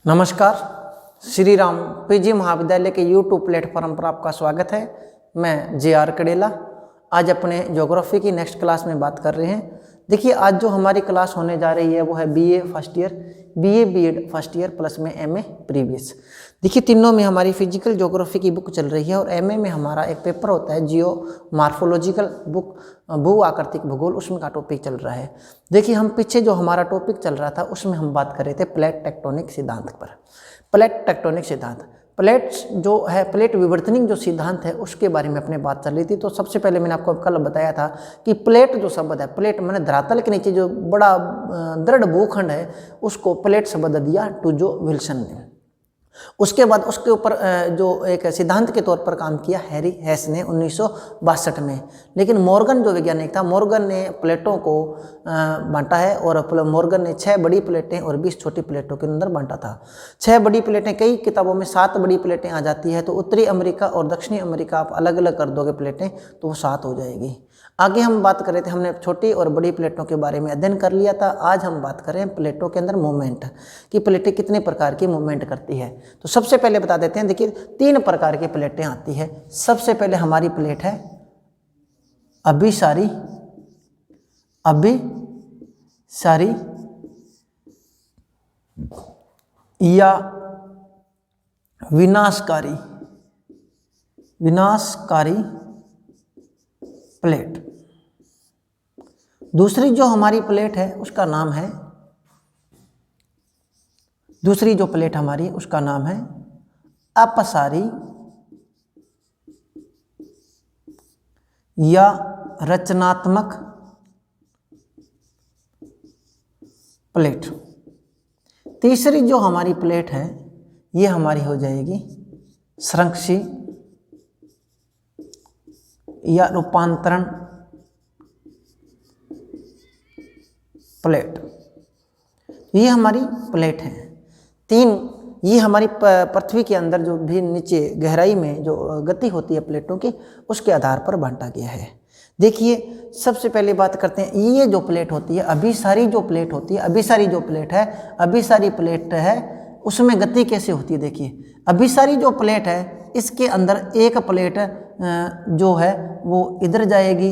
नमस्कार। श्री राम पीजी महाविद्यालय के यूट्यूब प्लेटफॉर्म पर आपका स्वागत है। मैं जे.आर. कडेला। आज अपने ज्योग्राफी की नेक्स्ट क्लास में बात कर रहे हैं। देखिए, आज जो हमारी क्लास होने जा रही है वो है BA first year, BA BEd first year plus में एमए प्रीवियस। देखिए, तीनों में हमारी फिजिकल ज्योग्राफी की बुक चल रही है और एमए में हमारा एक पेपर होता है जियो मार्फोलॉजिकल बुक, भू आकृतिक भूगोल, उसमें का टॉपिक चल रहा है। देखिए, हम पीछे जो हमारा टॉपिक चल रहा था उसमें हम बात कर रहे थे प्लेट टेक्टोनिक सिद्धांत पर। प्लेट टेक्टोनिक सिद्धांत, प्लेट्स जो है, प्लेट विवर्तनिक जो सिद्धांत है उसके बारे में अपने बात चल रही थी। तो सबसे पहले मैंने आपको कल बताया था कि प्लेट जो शब्द है, प्लेट मैंने धरातल के नीचे जो बड़ा दृढ़ भूखंड है उसको प्लेट शब्द दिया टूजो विल्सन ने। उसके बाद उसके ऊपर जो एक सिद्धांत के तौर पर काम किया हैरी हेस ने 1962 में। लेकिन मॉर्गन जो वैज्ञानिक था, मॉर्गन ने प्लेटों को बांटा है और मॉर्गन ने 6 बड़ी प्लेटें और 20 छोटी प्लेटों के अंदर बांटा था। 6 बड़ी प्लेटें, कई किताबों में 7 बड़ी प्लेटें आ जाती है, तो उत्तरी अमेरिका और दक्षिणी अमेरिका आप अलग अलग कर दोगे प्लेटें तो वो 7 हो जाएगी। आगे हम बात कर रहे थे, हमने छोटी और बड़ी प्लेटों के बारे में अध्ययन कर लिया था। आज हम बात करें प्लेटों के अंदर मूवमेंट कि प्लेटें कितने प्रकार की मूवमेंट करती है। तो सबसे पहले बता देते हैं। देखिए, 3 प्रकार की प्लेटें आती है। सबसे पहले हमारी प्लेट है अभिसारी, या विनाशकारी प्लेट। दूसरी जो हमारी प्लेट है उसका नाम है, दूसरी जो प्लेट हमारी उसका नाम है अपसारी या रचनात्मक प्लेट। तीसरी जो हमारी प्लेट है ये हमारी हो जाएगी संरक्षी या रूपांतरण प्लेट। ये हमारी प्लेट है 3। ये हमारी पृथ्वी के अंदर जो भी नीचे गहराई में जो गति होती है प्लेटों की, उसके आधार पर बांटा गया है। देखिए, सबसे पहले बात करते हैं, ये जो प्लेट होती है अभिसारी जो प्लेट होती है, अभिसारी जो प्लेट है, अभिसारी प्लेट है, उसमें गति कैसे होती है। देखिए, अभिसारी जो प्लेट है इसके अंदर एक प्लेट जो है वो इधर जाएगी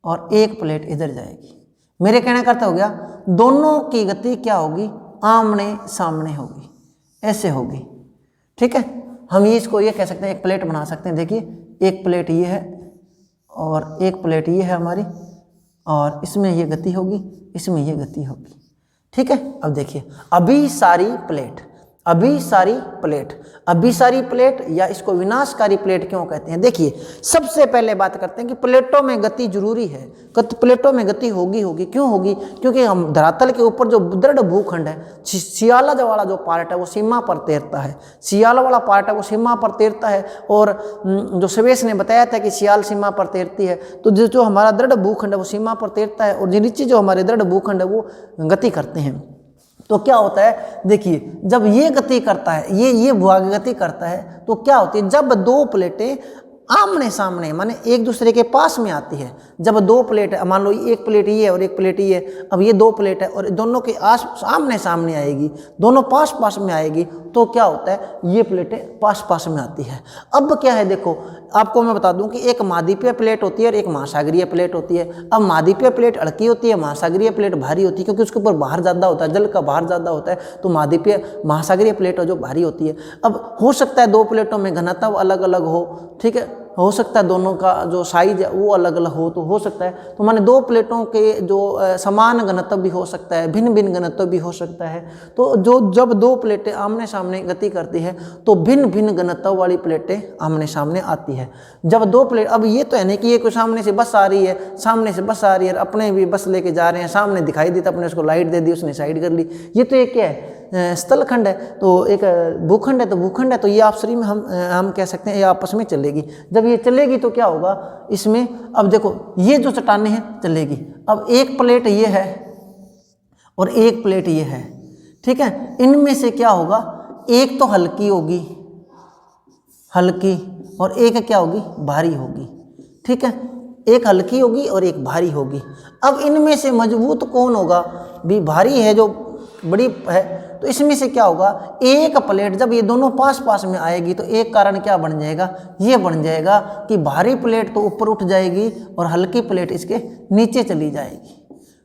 और एक प्लेट इधर जाएगी। मेरे कहने का अर्थ हो गया, दोनों की गति क्या होगी, आमने सामने होगी, ऐसे होगी। ठीक है, हम इसको ये कह सकते हैं, एक प्लेट बना सकते हैं। देखिए, एक प्लेट ये है और एक प्लेट ये है हमारी, और इसमें ये गति होगी, इसमें ये गति होगी। ठीक है, अब देखिए, अभिसारी प्लेट, अभिसारी प्लेट, अभिसारी प्लेट या इसको विनाशकारी प्लेट क्यों कहते हैं। देखिए, सबसे पहले बात करते हैं कि प्लेटों में गति जरूरी है। प्लेटों में गति होगी, क्यों होगी, क्योंकि हम धरातल के ऊपर जो दृढ़ भूखंड है, सियाला वाला जो पार्ट है वो सीमा पर तैरता है, सियाल वाला पार्ट है वो सीमा पर तैरता है। और जो स्वेस ने बताया था कि सियाल सीमा पर तैरती है, तो जो हमारा दृढ़ भूखंड है वो सीमा पर तैरता है और नीचे जो हमारे दृढ़ भूखंड है वो गति करते हैं। तो क्या होता है, देखिए, जब ये गति करता है, ये भूभाग गति करता है, तो क्या होती है, जब 2 प्लेटें आमने सामने माने एक दूसरे के पास में आती है, जब 2 प्लेट, मान लो एक प्लेट ये और एक प्लेट ये, अब ये 2 प्लेट है और दोनों के आमने सामने आएगी, दोनों पास पास में आएगी, तो क्या होता है, ये प्लेटें पास पास में आती है। अब क्या है, देखो आपको मैं बता दूं कि एक महाद्वीपीय प्लेट होती है और एक महासागरीय प्लेट होती है। अब महाद्वीपीय प्लेट हल्की होती है, महासागरीय प्लेट भारी होती है, क्योंकि उसके ऊपर भार ज़्यादा होता है, जल का भार ज़्यादा होता है, तो महासागरीय प्लेट जो भारी होती है। अब हो सकता है 2 प्लेटों में घनत्व अलग अलग हो, ठीक है, हो सकता है दोनों का जो साइज है वो अलग अलग हो, तो हो सकता है, तो माने 2 प्लेटों के जो समान घनत्व भी हो सकता है, भिन्न भिन्न घनत्व भी हो सकता है। तो जब 2 प्लेटें आमने सामने गति करती है तो भिन्न भिन्न घनत्व वाली प्लेटें आमने सामने आती है। जब 2 प्लेट, अब ये तो है नहीं कि ये कोई सामने से बस आ रही है, सामने से बस आ रही है, अपने भी बस लेके जा रहे हैं, सामने दिखाई दी तो अपने उसको लाइट दे दी, उसने साइड कर ली। ये तो एक क्या है, स्थलखंड है, तो एक भूखंड है, तो भूखंड है, तो ये आपसरी में हम कह सकते हैं ये आपस में चलेगी। जब ये चलेगी तो क्या होगा इसमें, अब देखो ये जो चट्टानें हैं चलेगी। अब एक प्लेट ये है और एक प्लेट ये है, ठीक है, इनमें से क्या होगा, एक तो हल्की होगी, हल्की, और एक क्या होगी, भारी होगी। ठीक है, एक हल्की होगी और एक भारी होगी। अब इनमें से मजबूत कौन होगा, भी भारी है जो बड़ी है, तो इसमें से क्या होगा, एक प्लेट जब ये दोनों पास पास में आएगी तो एक कारण क्या बन जाएगा, ये बन जाएगा कि भारी प्लेट तो ऊपर उठ जाएगी और हल्की प्लेट इसके नीचे चली जाएगी।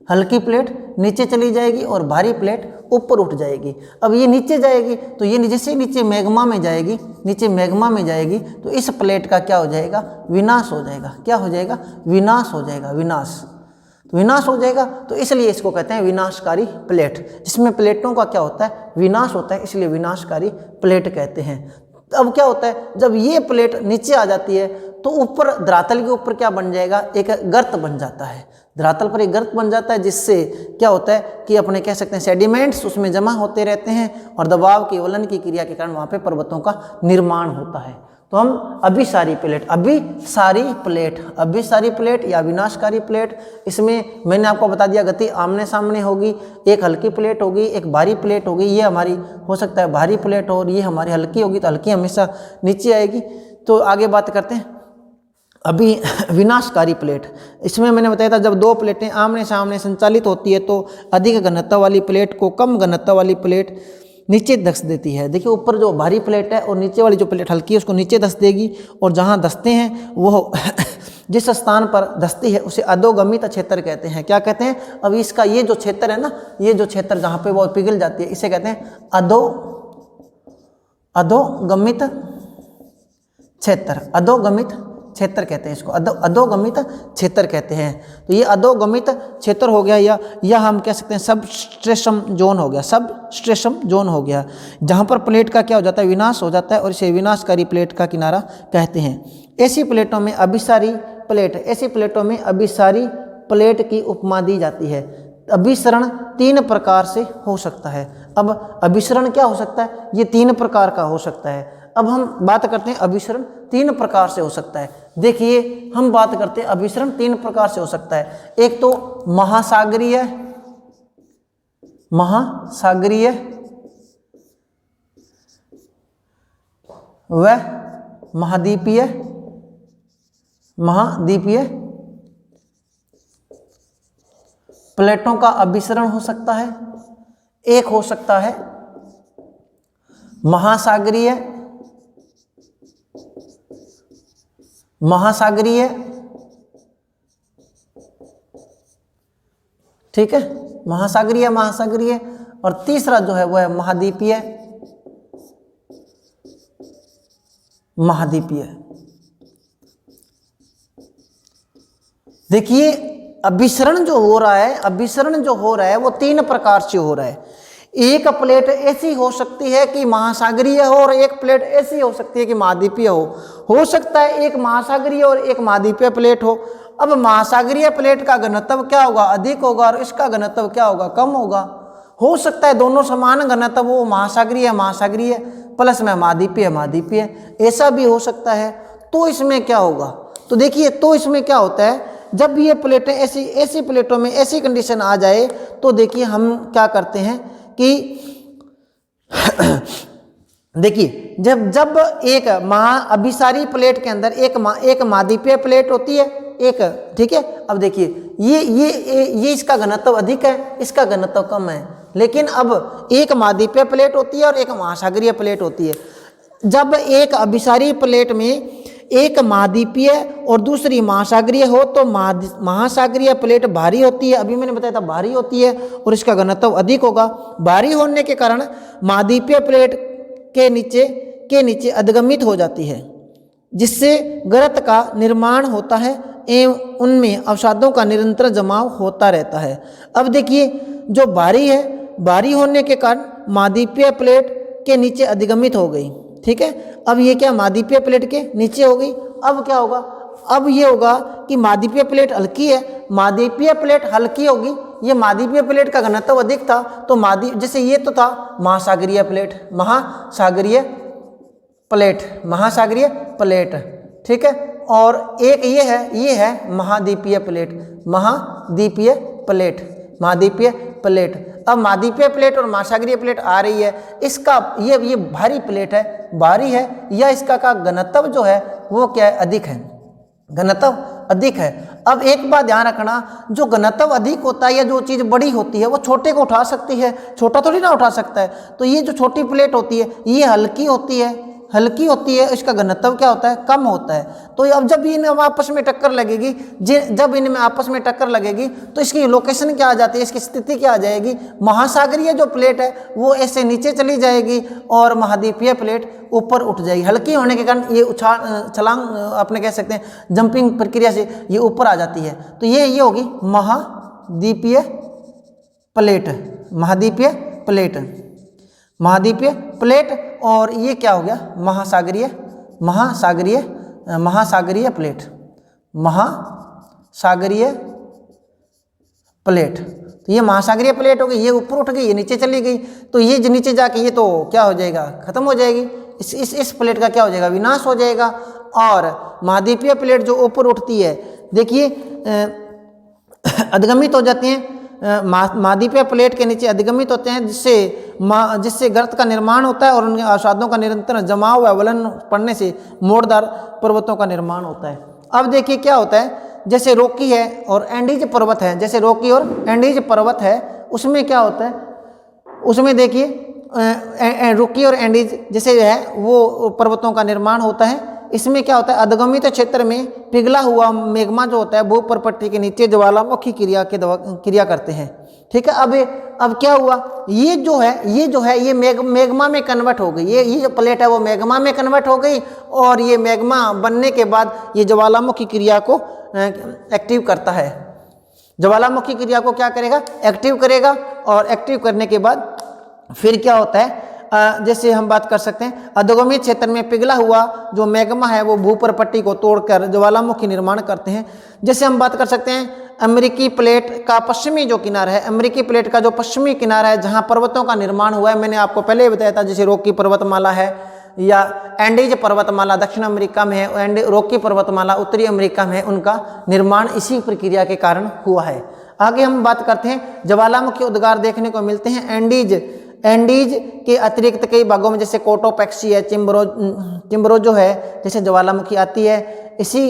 हल्की प्लेट नीचे चली जाएगी और भारी प्लेट ऊपर उठ जाएगी। अब ये नीचे जाएगी तो ये जैसे नीचे मैग्मा में जाएगी, नीचे मैग्मा में जाएगी तो इस प्लेट का क्या हो जाएगा, विनाश हो जाएगा। क्या हो जाएगा, विनाश हो जाएगा, विनाश। तो विनाश हो जाएगा, तो इसलिए इसको कहते हैं विनाशकारी प्लेट, जिसमें प्लेटों का क्या होता है, विनाश होता है, इसलिए विनाशकारी प्लेट कहते हैं। अब क्या होता है, जब ये प्लेट नीचे आ जाती है तो ऊपर धरातल के ऊपर क्या बन जाएगा, एक गर्त बन जाता है। धरातल पर एक गर्त बन जाता है, जिससे क्या होता है कि अपने कह सकते हैं सेडिमेंट्स उसमें जमा होते रहते हैं और दबाव की वलन की क्रिया के कारण वहाँ पे पर्वतों का निर्माण होता है। तो हम अभिसारी प्लेट या विनाशकारी प्लेट, इसमें मैंने आपको बता दिया गति आमने सामने होगी, एक हल्की प्लेट होगी, एक भारी प्लेट होगी। ये हमारी हो सकता है भारी प्लेट हो और ये हमारी हल्की होगी, तो हल्की हमेशा नीचे आएगी। तो आगे बात करते हैं अभी विनाशकारी प्लेट। इसमें मैंने बताया था जब दो प्लेटें आमने सामने संचालित होती है तो अधिक घनत्व वाली प्लेट को कम घनत्व वाली प्लेट नीचे धंस देती है। देखिए ऊपर जो भारी प्लेट है और नीचे वाली जो प्लेट हल्की है उसको नीचे धंस देगी, और जहाँ धंसते हैं वो जिस स्थान पर धंसती है उसे अधोगमित क्षेत्र कहते हैं। क्या कहते हैं, अब इसका ये जो क्षेत्र है ना, ये जो क्षेत्र जहाँ पे वो पिघल जाती है, इसे कहते हैं अधोगमित क्षेत्र। अधोगमित क्षेत्र कहते हैं इसको, अधोगमित क्षेत्र कहते हैं। तो ये अधोगमित क्षेत्र हो गया, या हम कह सकते हैं सबस्ट्रेटम जोन हो गया, सबस्ट्रेटम जोन हो गया, जहाँ पर प्लेट का क्या हो जाता है, विनाश हो जाता है, और इसे विनाशकारी प्लेट का किनारा कहते हैं। ऐसी प्लेटों में अभिसारी प्लेट की उपमा दी जाती है। अभिसरण 3 प्रकार से हो सकता है। अब अभिसरण क्या हो सकता है, ये 3 प्रकार का हो सकता है। अब हम बात करते हैं अभिसरण 3 प्रकार से हो सकता है। देखिए हम बात करते हैं अभिसरण 3 प्रकार से हो सकता है। एक तो महासागरीय व महाद्वीपीय प्लेटों का अभिसरण हो सकता है। एक हो सकता है महासागरीय, ठीक है, महासागरीय। और तीसरा जो है वो है महाद्वीपीय। देखिए अभिसरण जो हो रहा है वो 3 प्रकार से हो रहा है। एक प्लेट ऐसी हो सकती है कि महासागरीय हो और एक प्लेट ऐसी हो सकती है कि महाद्वीपीय हो सकता है एक महासागरीय और एक महाद्वीपीय प्लेट हो। अब महासागरीय प्लेट का घनत्व क्या होगा, अधिक होगा, और इसका घनत्व क्या होगा, कम होगा। हो सकता है दोनों समान घनत्व हो, महासागरीय प्लस में महाद्वीपीय, ऐसा भी हो सकता है। तो इसमें क्या होगा, तो देखिए तो इसमें क्या होता है, जब ये प्लेटें ऐसी प्लेटों में ऐसी कंडीशन आ जाए तो देखिए हम क्या करते हैं कि देखिए जब एक अभिसारी प्लेट के अंदर एक महाद्वीपीय प्लेट होती है, एक, ठीक है। अब देखिए ये इसका घनत्व अधिक है, इसका घनत्व कम है, लेकिन अब एक महाद्वीपीय प्लेट होती है और एक महासागरीय प्लेट होती है। जब एक अभिसारी प्लेट में एक महाद्वीपीय और दूसरी महासागरीय हो तो महासागरीय प्लेट भारी होती है, अभी मैंने बताया था भारी होती है, और इसका घनत्व अधिक होगा। भारी होने के कारण महाद्वीपीय प्लेट के नीचे अधिगमित हो जाती है, जिससे गर्त का निर्माण होता है एवं उनमें अवसादों का निरंतर जमाव होता रहता है। अब देखिए जो भारी होने के कारण महाद्वीपीय प्लेट के नीचे अधिगमित हो गई, ठीक है। अब ये क्या महाद्वीपीय प्लेट के नीचे हो गई। अब क्या होगा, अब ये होगा कि महाद्वीपीय प्लेट हल्की है, महाद्वीपीय प्लेट हल्की होगी। ये महाद्वीपीय प्लेट का घनत्व अधिक था, तो जैसे ये तो था महासागरीय प्लेट, ठीक है। और एक ये है महाद्वीपीय प्लेट। अब महाद्वीपीय प्लेट और महासागरीय प्लेट आ रही है, इसका ये भारी प्लेट है, भारी है, या इसका का घनत्व जो है वो क्या है, अधिक है, घनत्व अधिक है। अब एक बात ध्यान रखना, जो घनत्व अधिक होता है या जो चीज़ बड़ी होती है वो छोटे को उठा सकती है, छोटा थोड़ी ना उठा सकता है। तो ये जो छोटी प्लेट होती है ये हल्की होती है, इसका घनत्व क्या होता है, कम होता है। तो अब जब इनमें आपस में टक्कर लगेगी, जब इनमें आपस में टक्कर लगेगी तो इसकी लोकेशन क्या आ जाती है, इसकी स्थिति क्या आ जाएगी, महासागरीय जो प्लेट है वो ऐसे नीचे चली जाएगी और महाद्वीपीय प्लेट ऊपर उठ जाएगी। हल्की होने के कारण ये छलांग अपने कह सकते हैं जंपिंग प्रक्रिया से ये ऊपर आ जाती है। तो ये होगी महाद्वीपीय प्लेट। और ये क्या हो गया, महासागरीय प्लेट। तो ये महासागरीय प्लेट हो गई, ये ऊपर उठ गई, ये नीचे चली गई। तो ये जो नीचे जाके ये तो क्या हो जाएगा, खत्म हो जाएगी। इस प्लेट का क्या हो जाएगा, विनाश हो जाएगा। और महाद्वीपीय प्लेट जो ऊपर उठती है, देखिए अधिगमित हो जाती हैं, महाद्वीपीय प्लेट के नीचे अधिगमित होते हैं, जिससे गर्त का निर्माण होता है और उनके अवसादों का निरंतर जमाव व अवलन पड़ने से मोड़दार पर्वतों का निर्माण होता है। अब देखिए क्या होता है, जैसे रॉकी है और एंडीज पर्वत है, उसमें क्या होता है, उसमें देखिए रॉकी और एंडीज जैसे है वो पर्वतों का निर्माण होता है। इसमें क्या होता है, अधगमित क्षेत्र में पिघला हुआ मैग्मा जो होता है भूप्रपट्टी के नीचे ज्वालामुखी क्रिया करते हैं। ठीक है, अब क्या हुआ, ये जो है ये मैग्मा में कन्वर्ट हो गई। ये जो प्लेट है वो मैग्मा में कन्वर्ट हो गई और ये मैग्मा बनने के बाद ये ज्वालामुखी क्रिया को एक्टिव करता है। ज्वालामुखी क्रिया को क्या करेगा, एक्टिव करेगा। और एक्टिव करने के बाद फिर क्या होता है, जैसे हम बात कर सकते हैं अधोगमित क्षेत्र में पिघला हुआ जो मैग्मा है वो भूप्रपट्टी को तोड़कर ज्वालामुखी निर्माण करते हैं। जैसे हम बात कर सकते हैं अमेरिकी प्लेट का पश्चिमी जो किनारा है, अमेरिकी प्लेट का जो पश्चिमी किनारा है जहां पर्वतों का निर्माण हुआ है, मैंने आपको पहले ही बताया था, जैसे रॉकी पर्वतमाला है या एंडीज पर्वतमाला दक्षिण अमेरिका में है, रॉकी पर्वतमाला उत्तरी अमेरिका में है, उनका निर्माण इसी प्रक्रिया के कारण हुआ है। आगे हम बात करते हैं ज्वालामुखी उद्गार देखने को मिलते हैं एंडीज के अतिरिक्त कई भागों में, जैसे कोटोपैक्सी है, चिम्बरो जो है, जैसे ज्वालामुखी आती है, इसी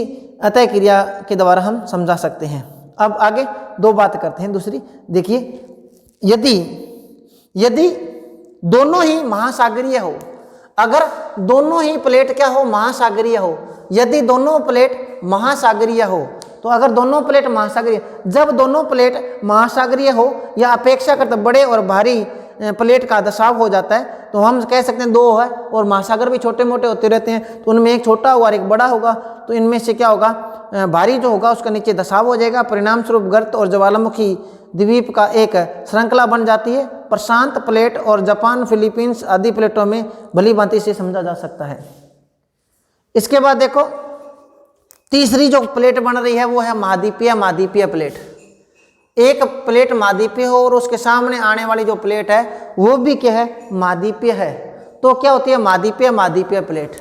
अतः क्रिया के द्वारा हम समझा सकते हैं। अब आगे दो बात करते हैं दूसरी, देखिए यदि दोनों ही महासागरीय हो, अगर दोनों ही प्लेट क्या हो, महासागरीय हो, यदि दोनों प्लेट महासागरीय हो, तो अगर दोनों प्लेट महासागरीय, जब दोनों प्लेट महासागरीय हो या अपेक्षाकृत बड़े और भारी प्लेट का दशाव हो जाता है, तो हम कह सकते हैं दो है और महासागर भी छोटे मोटे होते रहते हैं, तो उनमें एक छोटा होगा और एक बड़ा होगा, तो इनमें से क्या होगा, भारी जो होगा उसका नीचे दशाव हो जाएगा। परिणाम स्वरूप गर्त और ज्वालामुखी द्वीप का एक श्रृंखला बन जाती है। प्रशांत प्लेट और जापान फिलीपींस आदि प्लेटों में भली भांति से समझा जा सकता है। इसके बाद देखो तीसरी जो प्लेट बन रही है वो है महाद्वीपीय प्लेट। एक प्लेट महाद्वीपीय हो और उसके सामने आने वाली जो प्लेट है वो भी क्या है, महाद्वीपीय है। तो क्या होती है महाद्वीपीय प्लेट।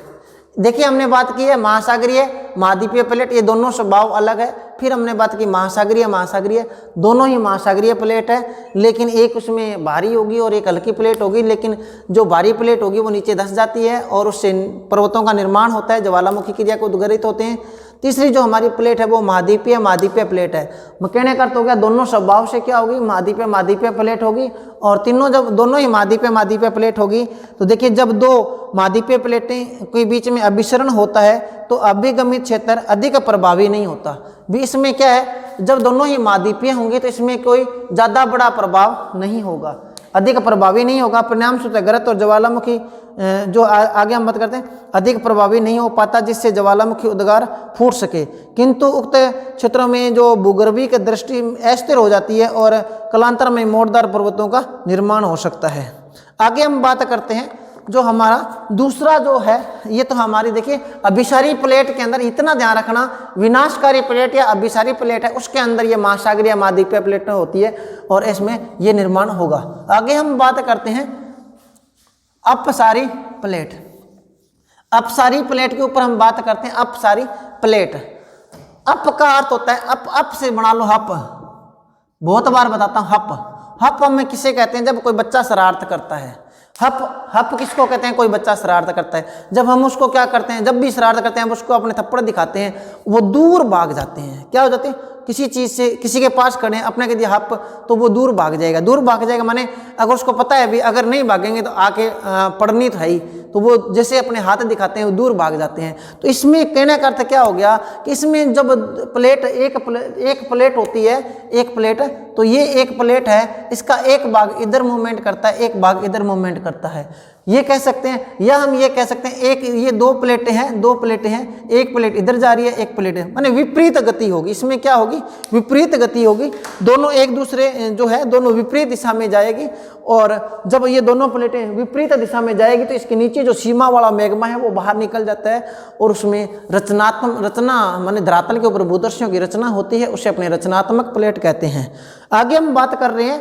देखिए हमने बात की है महासागरीय महाद्वीपीय प्लेट, ये दोनों स्वभाव अलग है। फिर हमने बात की महासागरीय, दोनों ही महासागरीय प्लेट है, लेकिन एक उसमें भारी होगी और एक हल्की प्लेट होगी। लेकिन जो भारी प्लेट होगी वो नीचे धंस जाती है और उससे पर्वतों का निर्माण होता है, ज्वालामुखी क्रिया को उद्गरित होते हैं। तीसरी जो हमारी प्लेट है वो महाद्वीपीय प्लेट है। कहने का अर्थ हो गया दोनों स्वभाव से क्या होगी, महाद्वीपीय प्लेट होगी। और जब दोनों ही महाद्वीपीय प्लेट होगी, तो देखिए जब दो महाद्वीपीय प्लेटें के बीच में अभिसरण होता है तो अभिगमित क्षेत्र अधिक प्रभावी नहीं होता। भी इसमें क्या है, जब दोनों ही महाद्वीपीय होंगे तो इसमें कोई ज़्यादा बड़ा प्रभाव नहीं होगा, अधिक प्रभावी नहीं होगा। परिणाम स्वतः गर्त और ज्वालामुखी जो आगे हम बात करते हैं अधिक प्रभावी नहीं हो पाता, जिससे ज्वालामुखी उद्गार फूट सके। किंतु उक्त क्षेत्रों में जो भूगर्भीय दृष्टि अस्थिर हो जाती है और कालांतर में मोड़दार पर्वतों का निर्माण हो सकता है। आगे हम बात करते हैं जो हमारा दूसरा जो है, ये तो हमारी देखिए अभिसारी प्लेट के अंदर इतना ध्यान रखना, विनाशकारी प्लेट या अभिसारी प्लेट है उसके अंदर ये महासागरीय महाद्वीपीय प्लेट होती है और इसमें ये निर्माण होगा। आगे हम बात करते हैं अपसारी प्लेट। अपसारी प्लेट के ऊपर हम बात करते हैं अपसारी प्लेट। अप का अर्थ होता है अप से बना लो हप, बहुत बार बताता हूँ हप। हप हमें किसे कहते हैं, जब कोई बच्चा शरारत करता है, हप किसको कहते हैं? कोई बच्चा शरारत करता है, जब हम उसको क्या करते हैं, जब भी शरारत करते हैं हम उसको अपने थप्पड़ दिखाते हैं, वो दूर भाग जाते हैं। क्या हो जाते हैं? किसी चीज़ से, किसी के पास खड़े हैं, अपने के दिया हप, तो वो दूर भाग जाएगा। दूर भाग जाएगा माने अगर उसको पता है भी अगर नहीं भागेंगे तो आके पड़नी तो है ही, तो वो जैसे अपने हाथ दिखाते हैं वो दूर भाग जाते हैं। तो इसमें कहने का अर्थ क्या हो गया कि इसमें जब प्लेट एक प्लेट होती है, एक प्लेट, तो ये एक प्लेट है, इसका एक भाग इधर मूवमेंट करता है, एक भाग इधर मूवमेंट करता है, ये कह सकते हैं। या हम ये कह सकते हैं एक ये दो प्लेटें हैं, एक प्लेट इधर जा रही है, एक प्लेट है, माने विपरीत गति होगी। इसमें क्या होगी? विपरीत गति होगी, दोनों एक दूसरे जो है दोनों विपरीत दिशा में जाएगी। और जब ये दोनों प्लेटें विपरीत दिशा में जाएगी तो इसके नीचे जो सीमा वाला मैग्मा है वो बाहर निकल जाता है और उसमें रचना माने धरातल के ऊपर भूदर्शियों की रचना होती है, उसे अपने रचनात्मक प्लेट कहते हैं। आगे हम बात कर रहे हैं,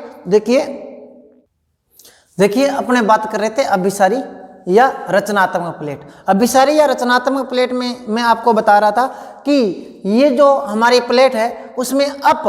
देखिए अपने बात कर रहे थे अभिसारी या रचनात्मक प्लेट। अभिसारी या रचनात्मक प्लेट में मैं आपको बता रहा था कि ये जो हमारी प्लेट है उसमें अप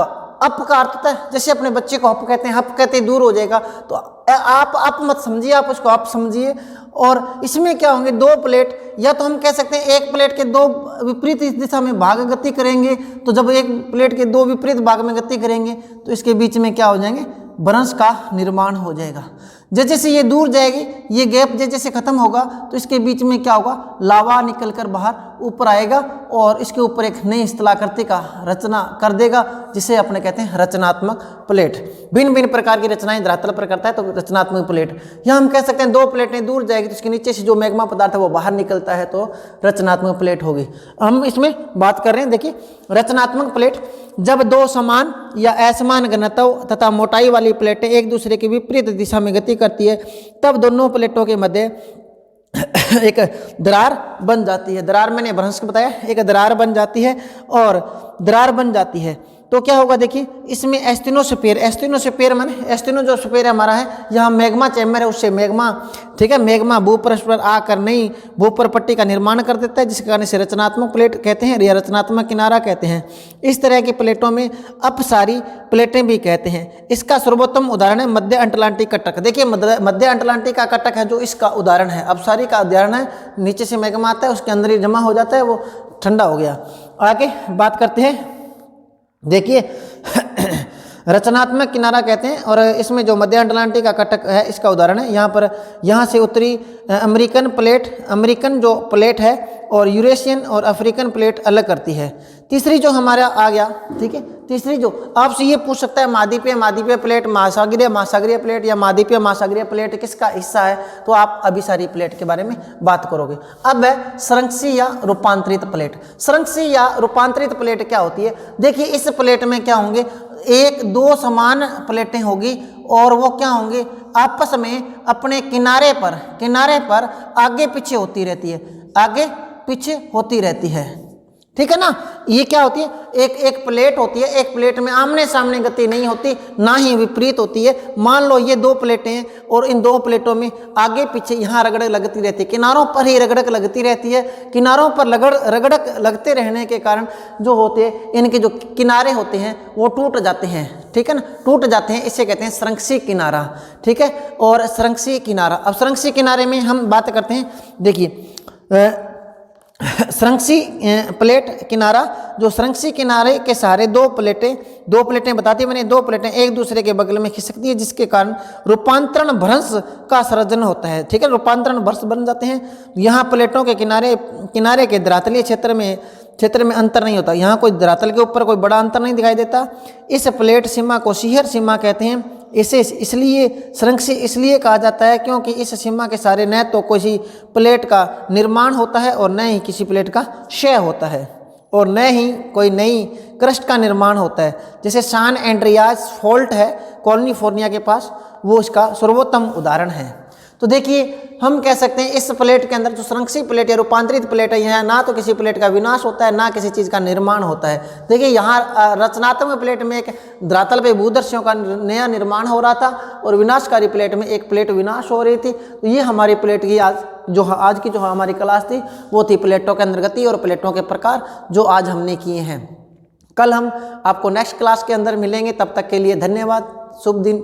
का अर्थ होता है, जैसे अपने बच्चे को अप कहते हैं, अप कहते दूर हो जाएगा, तो आप अप मत समझिए, आप उसको अप समझिए। और इसमें क्या होंगे? दो प्लेट, या तो हम कह सकते हैं एक प्लेट के दो विपरीत दिशा में भाग गति करेंगे, तो जब एक प्लेट के दो विपरीत भाग में गति करेंगे तो इसके बीच में क्या हो जाएंगे? भ्रंश का निर्माण हो जाएगा। जैसे जैसे ये दूर जाएगी, ये गैप जैसे जैसे खत्म होगा तो इसके बीच में क्या होगा? लावा निकलकर बाहर ऊपर आएगा और इसके ऊपर एक नई स्थलाकृति का रचना कर देगा, जिसे अपने कहते हैं रचनात्मक प्लेट। भिन्न भिन्न प्रकार की रचनाएं धरातल पर करता है तो रचनात्मक प्लेट। या हम कह सकते हैं दो प्लेटें दूर जाएगी तो इसके नीचे से जो मैग्मा पदार्थ है वो बाहर निकलता है तो रचनात्मक प्लेट होगी। हम इसमें बात कर रहे हैं, देखिए रचनात्मक प्लेट, जब दो समान या असमान घनत्व तथा मोटाई वाली प्लेटें एक दूसरे के विपरीत दिशा में गति करती है तब दोनों प्लेटों के मध्य एक दरार बन जाती है। दरार मैंने भ्रंश को बताया, एक दरार बन जाती है और दरार बन जाती है तो क्या होगा? देखिए इसमें एस्टिनोस्फीयर माने एस्टिनो जो स्फीयर हमारा है, यहाँ मैग्मा चैम्बर है, उससे मैग्मा, ठीक है, मैग्मा भूपृष्ठ पर आकर नई भूपर पट्टी का निर्माण कर देता है, जिसके कारण इसे रचनात्मक प्लेट कहते हैं या रचनात्मक किनारा कहते हैं। इस तरह की प्लेटों में अपसारी प्लेटें भी कहते हैं। इसका सर्वोत्तम उदाहरण है मध्य अटलांटिक कटक। देखिए मध्य अटलांटिक का कटक है जो इसका उदाहरण है, अपसारी का उदाहरण है। नीचे से मैग्मा आता है, उसके अंदर ही जमा हो जाता है, वो ठंडा हो गया। आगे बात करते हैं, देखिए रचनात्मक किनारा कहते हैं और इसमें जो मध्य अटलांटिक का कटक है इसका उदाहरण है। यहाँ से उत्तरी अमेरिकन जो प्लेट है और यूरेशियन और अफ्रीकन प्लेट अलग करती है। तीसरी जो हमारा आ गया, ठीक है, तीसरी जो आपसे ये पूछ सकता है महाद्वीपीय प्लेट, महासागरीय प्लेट या महासागरीय प्लेट किसका हिस्सा है, तो आप अभिसारी प्लेट के बारे में बात करोगे। अब है संरक्षी या रूपांतरित प्लेट। संरक्षी या रूपांतरित प्लेट क्या होती है? देखिए इस प्लेट में क्या होंगे? एक दो समान प्लेटें होगी और वो क्या होंगे? आपस में अपने किनारे पर आगे पीछे होती रहती है, ठीक है ना। ये क्या होती है? एक प्लेट होती है, एक प्लेट में आमने सामने गति नहीं होती, ना ही विपरीत होती है। मान लो ये दो प्लेटें हैं और इन दो प्लेटों में आगे पीछे यहाँ रगड़क लगती रहती है, किनारों पर ही रगड़क लगती रहती है। किनारों पर रगड़क लगते रहने के कारण जो होते हैं, इनके जो किनारे होते हैं वो टूट जाते हैं, ठीक है ना, टूट जाते हैं। इसे कहते हैं संरक्षी किनारा, ठीक है। और संरक्षी किनारा, अब संरक्षी किनारे में हम बात करते हैं, देखिए संरक्षी प्लेट किनारा, जो संरक्षी किनारे के सहारे दो प्लेटें बताती है मैंने, दो प्लेटें एक दूसरे के बगल में खिसकती है, जिसके कारण रूपांतरण भ्रंश का सर्जन होता है, ठीक है, रूपांतरण भ्रंश बन जाते हैं। यहाँ प्लेटों के किनारे के धरातलीय क्षेत्र में अंतर नहीं होता, यहाँ कोई धरातल के ऊपर कोई बड़ा अंतर नहीं दिखाई देता। इस प्लेट सीमा को शीहर सीमा कहते हैं। इसे इसलिए संरक्षी इसलिए कहा जाता है क्योंकि इस सीमा के सारे न तो किसी प्लेट का निर्माण होता है और न ही किसी प्लेट का क्षय होता है और न ही कोई नई क्रस्ट का निर्माण होता है। जैसे सान एंड्रियास फॉल्ट है कैलिफोर्निया के पास, वो इसका सर्वोत्तम उदाहरण है। तो देखिए हम कह सकते हैं इस प्लेट के अंदर जो संरक्षी प्लेट या रूपांतरित प्लेट है, यहाँ ना तो किसी प्लेट का विनाश होता है ना किसी चीज़ का निर्माण होता है। देखिए यहाँ रचनात्मक प्लेट में एक धरातल पे भूदर्शियों का नया निर्माण हो रहा था और विनाशकारी प्लेट में एक प्लेट विनाश हो रही थी। तो ये हमारी प्लेट की आज की जो हमारी क्लास थी वो थी प्लेटों के अंदर गति और प्लेटों के प्रकार, जो आज हमने किए हैं। कल हम आपको नेक्स्ट क्लास के अंदर मिलेंगे, तब तक के लिए धन्यवाद, शुभ दिन।